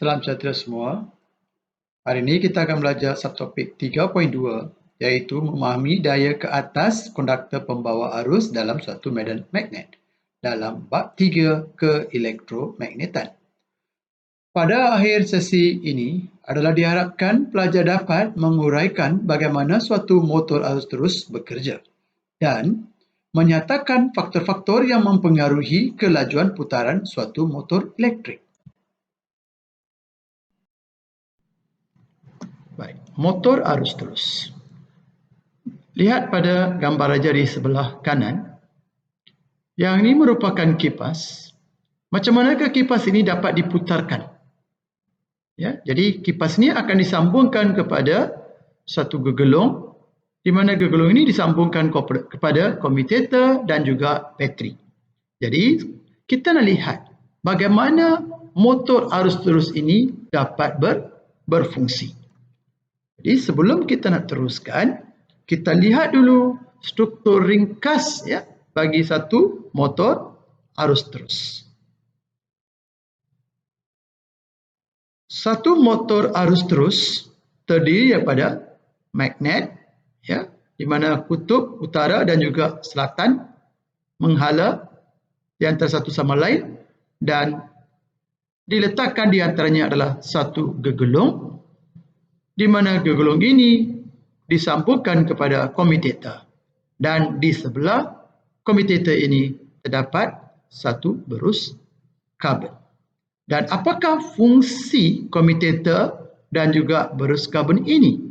Salam sejahtera semua. Hari ini kita akan belajar subtopik 3.2 iaitu memahami daya ke atas konduktor pembawa arus dalam suatu medan magnet dalam bab 3 keelektromagnetan. Pada akhir sesi ini adalah diharapkan pelajar dapat menguraikan bagaimana suatu motor arus terus bekerja dan menyatakan faktor-faktor yang mempengaruhi kelajuan putaran suatu motor elektrik. Baik, motor arus terus. Lihat pada gambar aja di sebelah kanan. Yang ini merupakan kipas. Macam manakah kipas ini dapat diputarkan? Ya, jadi kipas ini akan disambungkan kepada satu gegelung, di mana gegelung ini disambungkan kepada commutator dan juga bateri. Jadi kita nak lihat bagaimana motor arus terus ini dapat berfungsi. Jadi sebelum kita nak teruskan, kita lihat dulu struktur ringkas ya bagi satu motor arus terus. Satu motor arus terus terdiri daripada magnet ya, di mana kutub utara dan juga selatan menghala di antara satu sama lain dan diletakkan di antaranya adalah satu gegelung, di mana gegelung ini disambungkan kepada commutator dan di sebelah commutator ini terdapat satu berus karbon. Dan apakah fungsi commutator dan juga berus karbon ini?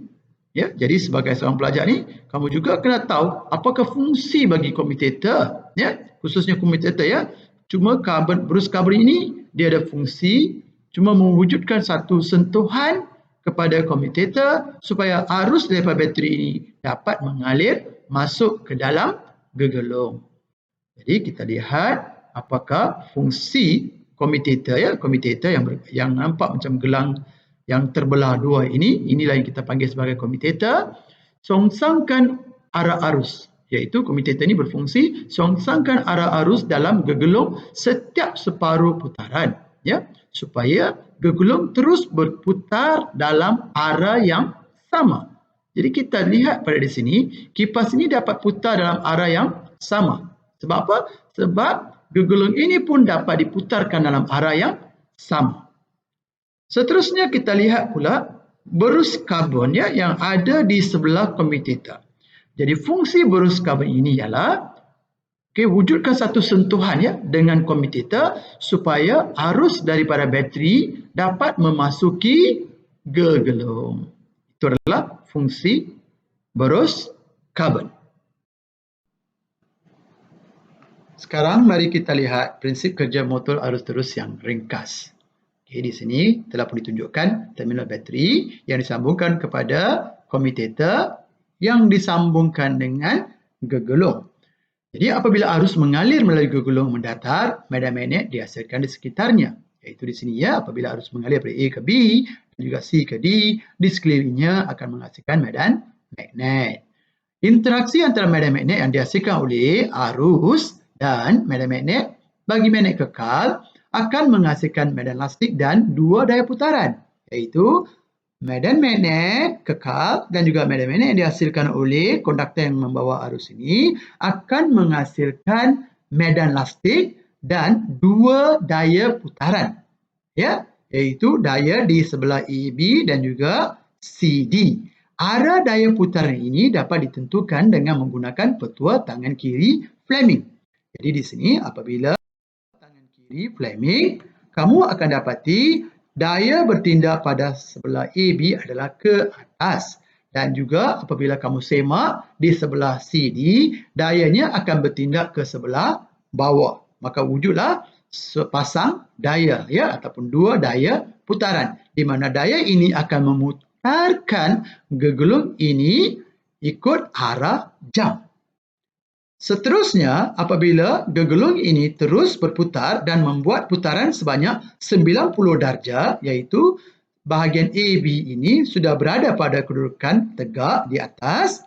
Ya, jadi sebagai seorang pelajar ni, kamu juga kena tahu apakah fungsi bagi commutator, ya, khususnya commutator ya. Cuma berus karbon ini dia ada fungsi cuma mewujudkan satu sentuhan kepada commutator supaya arus daripada bateri ini dapat mengalir masuk ke dalam gegelung. Jadi kita lihat apakah fungsi commutator ya, commutator yang nampak macam gelang yang terbelah dua inilah yang kita panggil sebagai commutator. Songsangkan arah arus, iaitu commutator ini berfungsi songsangkan arah arus dalam gegelung setiap separuh putaran ya, supaya gegelung terus berputar dalam arah yang sama. Jadi kita lihat pada di sini, kipas ini dapat putar dalam arah yang sama. Sebab apa? Sebab gegelung ini pun dapat diputarkan dalam arah yang sama. Seterusnya kita lihat pula berus karbon ya, yang ada di sebelah commutator. Jadi fungsi berus karbon ini ialah wujudkan satu sentuhan ya dengan commutator supaya arus daripada bateri dapat memasuki gegelung. Itu adalah fungsi berus karbon. Sekarang mari kita lihat prinsip kerja motor arus terus yang ringkas. Okay, di sini telah pun ditunjukkan terminal bateri yang disambungkan kepada commutator yang disambungkan dengan gegelung. Jadi apabila arus mengalir melalui gegelung mendatar, medan magnet dihasilkan di sekitarnya. Iaitu di sini ya, apabila arus mengalir dari A ke B dan juga C ke D, di sekelilingnya akan menghasilkan medan magnet. Interaksi antara medan magnet yang dihasilkan oleh arus dan medan magnet bagi magnet kekal akan menghasilkan medan lastik dan dua daya putaran, iaitu medan magnet kekal dan juga medan magnet yang dihasilkan oleh konduktor yang membawa arus ini akan menghasilkan medan lastik dan dua daya putaran, ya, iaitu daya di sebelah AB dan juga CD. Arah daya putaran ini dapat ditentukan dengan menggunakan petua tangan kiri Fleming. Jadi di sini apabila tangan kiri Fleming, kamu akan dapati daya bertindak pada sebelah AB adalah ke atas. Dan juga apabila kamu semak di sebelah CD, dayanya akan bertindak ke sebelah bawah. Maka wujudlah sepasang daya ya, ataupun dua daya putaran, di mana daya ini akan memutarkan gegelung ini ikut arah jam. Seterusnya, apabila gegelung ini terus berputar dan membuat putaran sebanyak 90 darjah, iaitu bahagian AB ini sudah berada pada kedudukan tegak di atas,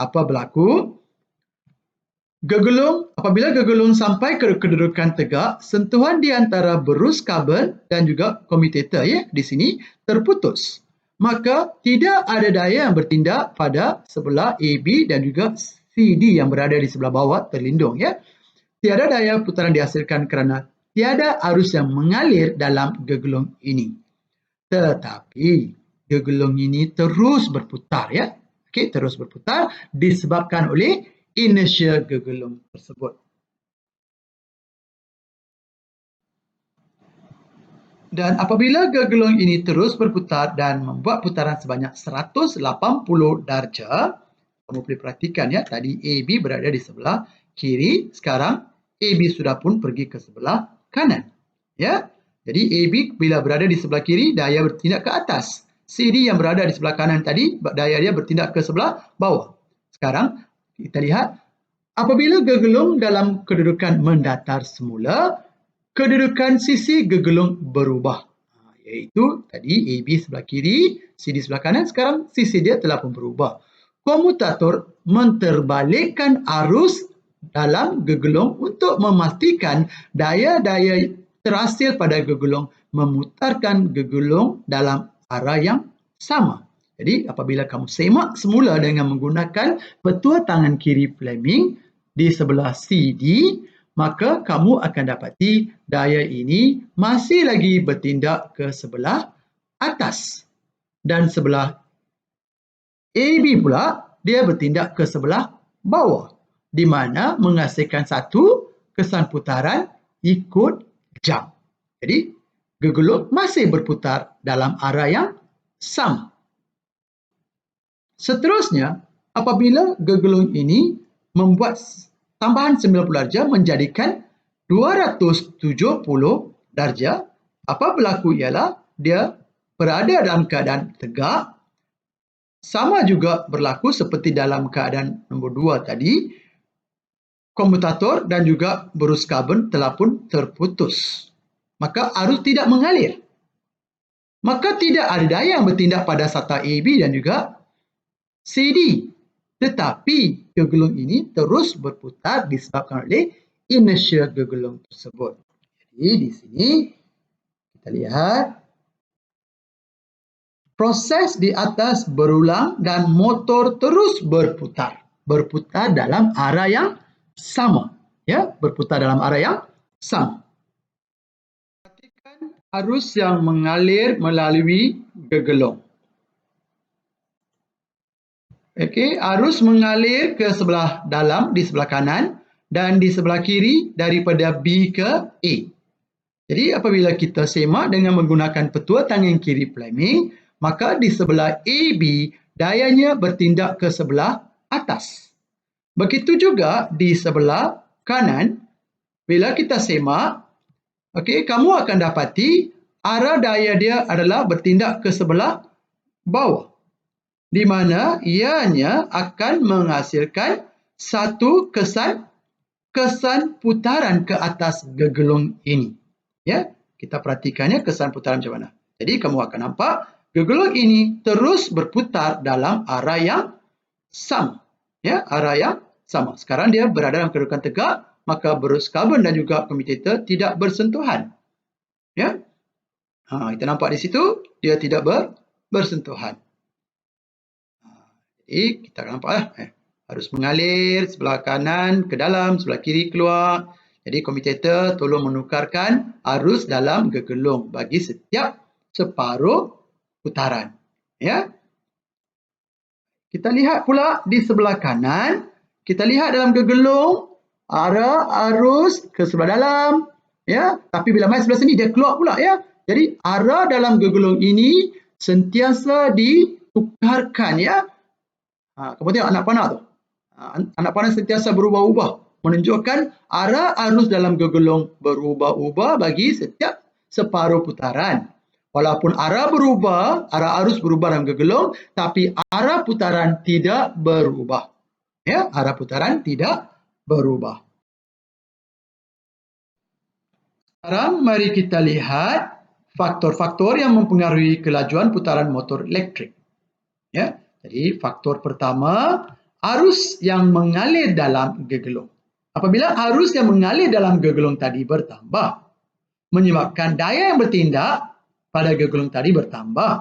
apa berlaku? Apabila gegelung sampai ke kedudukan tegak, sentuhan di antara berus karbon dan juga komutator di sini terputus. Maka tidak ada daya yang bertindak pada sebelah AB dan juga CD yang berada di sebelah bawah terlindung Tiada daya putaran dihasilkan kerana tiada arus yang mengalir dalam gegelung ini. Tetapi gegelung ini terus berputar terus berputar disebabkan oleh inersia gegelung tersebut. Dan apabila gegelung ini terus berputar dan membuat putaran sebanyak 180 darjah, kamu boleh perhatikan tadi AB berada di sebelah kiri, sekarang AB sudah pun pergi ke sebelah kanan. Jadi AB bila berada di sebelah kiri, daya bertindak ke atas. CD yang berada di sebelah kanan tadi, daya dia bertindak ke sebelah bawah. Sekarang kita lihat, apabila gegelung dalam kedudukan mendatar semula, kedudukan sisi gegelung berubah. Iaitu tadi AB sebelah kiri, CD sebelah kanan, sekarang sisi dia telah pun berubah. Komutator menterbalikkan arus dalam gegelung untuk memastikan daya-daya terhasil pada gegelung memutarkan gegelung dalam arah yang sama. Jadi apabila kamu semak semula dengan menggunakan petua tangan kiri Fleming di sebelah CD, maka kamu akan dapati daya ini masih lagi bertindak ke sebelah atas. Dan sebelah AB pula, dia bertindak ke sebelah bawah, di mana menghasilkan satu kesan putaran ikut jam. Jadi, gegelung masih berputar dalam arah yang sama. Seterusnya, apabila gegelung ini membuat tambahan 90 darjah menjadikan 270 darjah, apa berlaku ialah dia berada dalam keadaan tegak. Sama juga berlaku seperti dalam keadaan nombor 2 tadi, komutator dan juga berus karbon telah pun terputus. Maka arus tidak mengalir. Maka tidak ada daya yang bertindak pada sata AB dan juga CD. Tetapi gegelung ini terus berputar disebabkan oleh inersia gegelung tersebut. Jadi di sini kita lihat proses di atas berulang dan motor terus berputar. Berputar dalam arah yang sama. Berputar dalam arah yang sama. Perhatikan arus yang mengalir melalui gegelung. Arus mengalir ke sebelah dalam di sebelah kanan dan di sebelah kiri daripada B ke A. Jadi apabila kita semak dengan menggunakan petua tangan kiri Fleming, maka di sebelah AB dayanya bertindak ke sebelah atas. Begitu juga di sebelah kanan, bila kita semak, kamu akan dapati arah daya dia adalah bertindak ke sebelah bawah, di mana ianya akan menghasilkan satu kesan putaran ke atas gegelung ini. Kita perhatikannya kesan putaran macam mana. Jadi kamu akan nampak gegelung ini terus berputar dalam arah yang sama. Arah yang sama. Sekarang dia berada dalam kedudukan tegak, maka berus karbon dan juga komutator tidak bersentuhan. Kita nampak di situ dia tidak bersentuhan. Jadi kita akan nampak harus mengalir sebelah kanan ke dalam, sebelah kiri keluar. Jadi komutator tolong menukarkan arus dalam gegelung bagi setiap separuh putaran. Kita lihat pula di sebelah kanan, kita lihat dalam gegelung arah arus ke sebelah dalam, tapi bila main sebelah sini dia keluar pula, Jadi arah dalam gegelung ini sentiasa ditukarkan, Kamu tengok anak panah tu. Anak panah sentiasa berubah-ubah, menunjukkan arah arus dalam gegelung berubah-ubah bagi setiap separuh putaran. Walaupun arah arus berubah dalam gegelung, tapi arah putaran tidak berubah. Arah putaran tidak berubah. Sekarang mari kita lihat faktor-faktor yang mempengaruhi kelajuan putaran motor elektrik. Jadi faktor pertama, arus yang mengalir dalam gegelung. Apabila arus yang mengalir dalam gegelung tadi bertambah, menyebabkan daya yang bertindak pada gegelung tadi bertambah.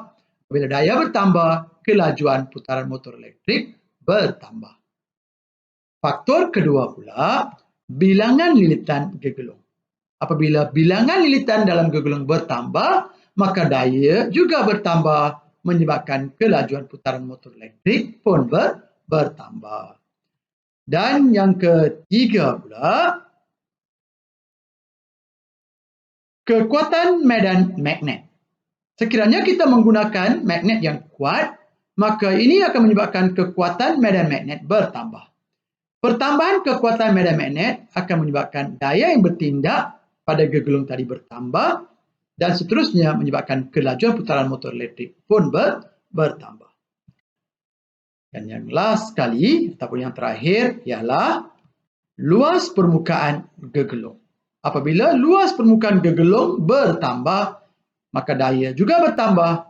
Apabila daya bertambah, kelajuan putaran motor elektrik bertambah. Faktor kedua pula, bilangan lilitan gegelung. Apabila bilangan lilitan dalam gegelung bertambah, maka daya juga bertambah, menyebabkan kelajuan putaran motor elektrik pun bertambah. Dan yang ketiga pula, kekuatan medan magnet. Sekiranya kita menggunakan magnet yang kuat, maka ini akan menyebabkan kekuatan medan magnet bertambah. Pertambahan kekuatan medan magnet akan menyebabkan daya yang bertindak pada gegelung tadi bertambah dan seterusnya menyebabkan kelajuan putaran motor elektrik pun bertambah. Dan yang last sekali ataupun yang terakhir ialah luas permukaan gegelung. Apabila luas permukaan gegelung bertambah, maka daya juga bertambah,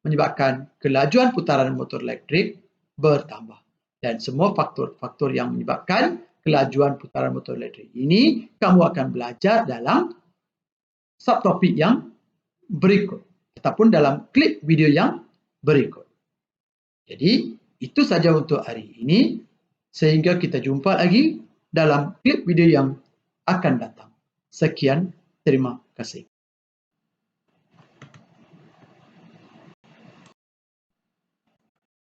menyebabkan kelajuan putaran motor elektrik bertambah. Dan semua faktor-faktor yang menyebabkan kelajuan putaran motor elektrik ini kamu akan belajar dalam subtopik yang berikut ataupun dalam klip video yang berikut. Jadi, itu saja untuk hari ini. Sehingga kita jumpa lagi dalam klip video yang akan datang. Sekian, terima kasih.